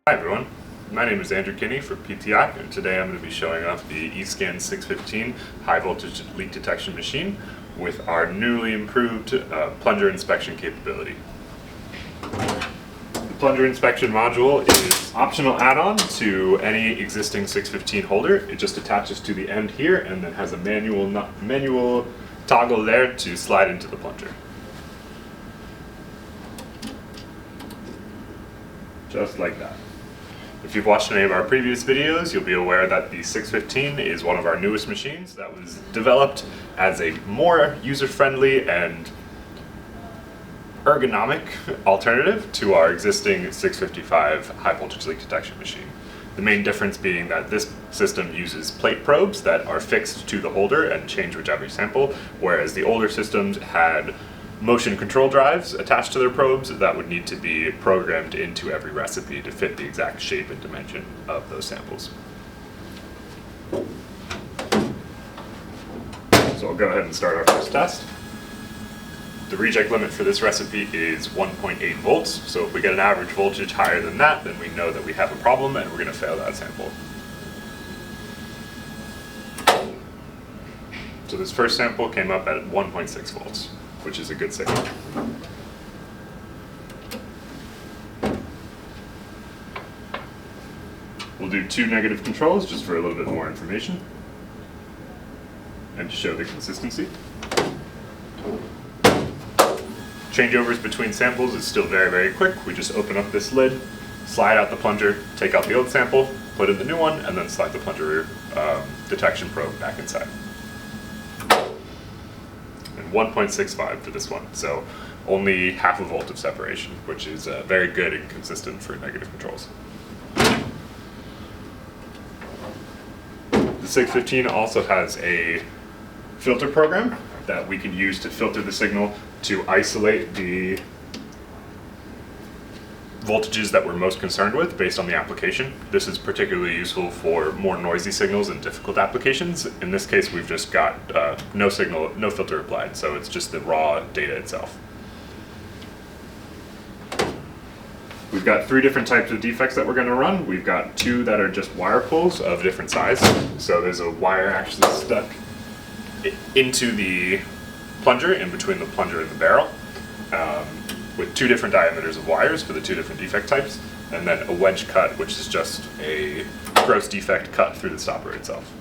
Hi everyone, my name is Andrew Kinney for PTI, and today I'm going to be showing off the E-Scan 615 high voltage leak detection machine with our newly improved plunger inspection capability. The plunger inspection module is optional add-on to any existing 615 holder. It just attaches to the end here and then has a manual toggle there to slide into the plunger. Just like that. If you've watched any of our previous videos, you'll be aware that the 615 is one of our newest machines that was developed as a more user-friendly and ergonomic alternative to our existing 655 high voltage leak detection machine. The main difference being that this system uses plate probes that are fixed to the holder and change with every sample, whereas the older systems had motion control drives attached to their probes that would need to be programmed into every recipe to fit the exact shape and dimension of those samples. So I'll go ahead and start our first test. The reject limit for this recipe is 1.8 volts, so if we get an average voltage higher than that, then we know that we have a problem and we're going to fail that sample. So this first sample came up at 1.6 volts. Which is a good signal. We'll do two negative controls just for a little bit more information and to show the consistency. Changeovers between samples is still very, very quick. We just open up this lid, slide out the plunger, take out the old sample, put in the new one, and then slide the plunger detection probe back inside. 1.65 for this one, so only half a volt of separation, which is very good and consistent for negative controls. The 615 also has a filter program that we can use to filter the signal to isolate the voltages that we're most concerned with based on the application. This is particularly useful for more noisy signals and difficult applications. In this case, we've just got no signal, no filter applied, so it's just the raw data itself. We've got three different types of defects that we're going to run. We've got two that are just wire pulls of different size. So there's a wire actually stuck into the plunger, in between the plunger and the barrel. With two different diameters of wires for the two different defect types, and then a wedge cut, which is just a gross defect cut through the stopper itself.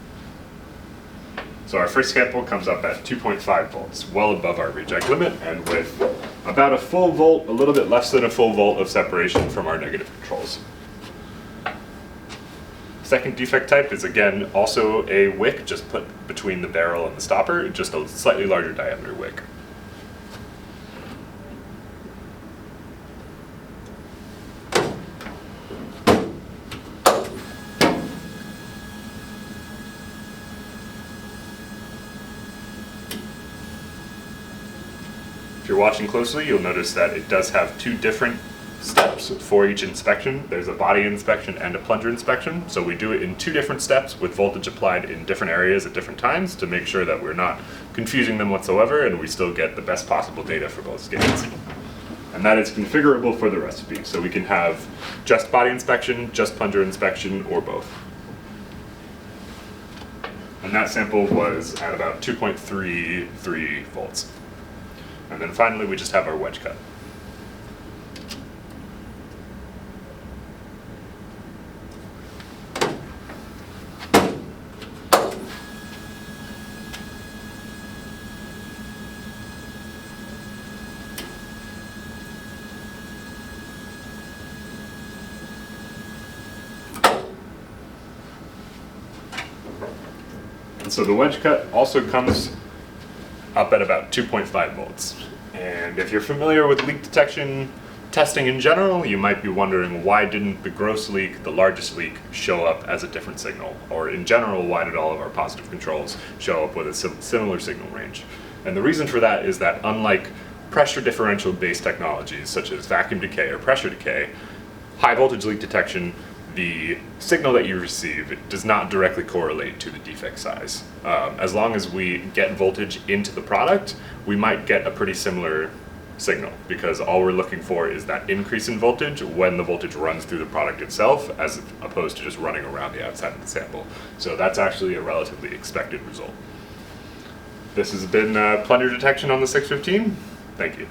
So our first sample comes up at 2.5 volts, well above our reject limit, and with about a full volt, a little bit less than a full volt of separation from our negative controls. Second defect type is again also a wick just put between the barrel and the stopper, just a slightly larger diameter wick. If you're watching closely, you'll notice that it does have two different steps for each inspection. There's a body inspection and a plunger inspection, so we do it in two different steps with voltage applied in different areas at different times to make sure that we're not confusing them whatsoever and we still get the best possible data for both scans. And that is configurable for the recipe, so we can have just body inspection, just plunger inspection, or both. And that sample was at about 2.33 volts. And then finally, we just have our wedge cut. And so the wedge cut also comes up at about 2.5 volts. And if you're familiar with leak detection testing in general, you might be wondering, why didn't the gross leak, the largest leak, show up as a different signal? Or in general, why did all of our positive controls show up with a similar signal range? And the reason for that is that unlike pressure differential based technologies such as vacuum decay or pressure decay, high voltage leak detection, the signal that you receive does not directly correlate to the defect size. As long as we get voltage into the product, we might get a pretty similar signal, because all we're looking for is that increase in voltage when the voltage runs through the product itself, as opposed to just running around the outside of the sample. So that's actually a relatively expected result. This has been plunger detection on the 615. Thank you.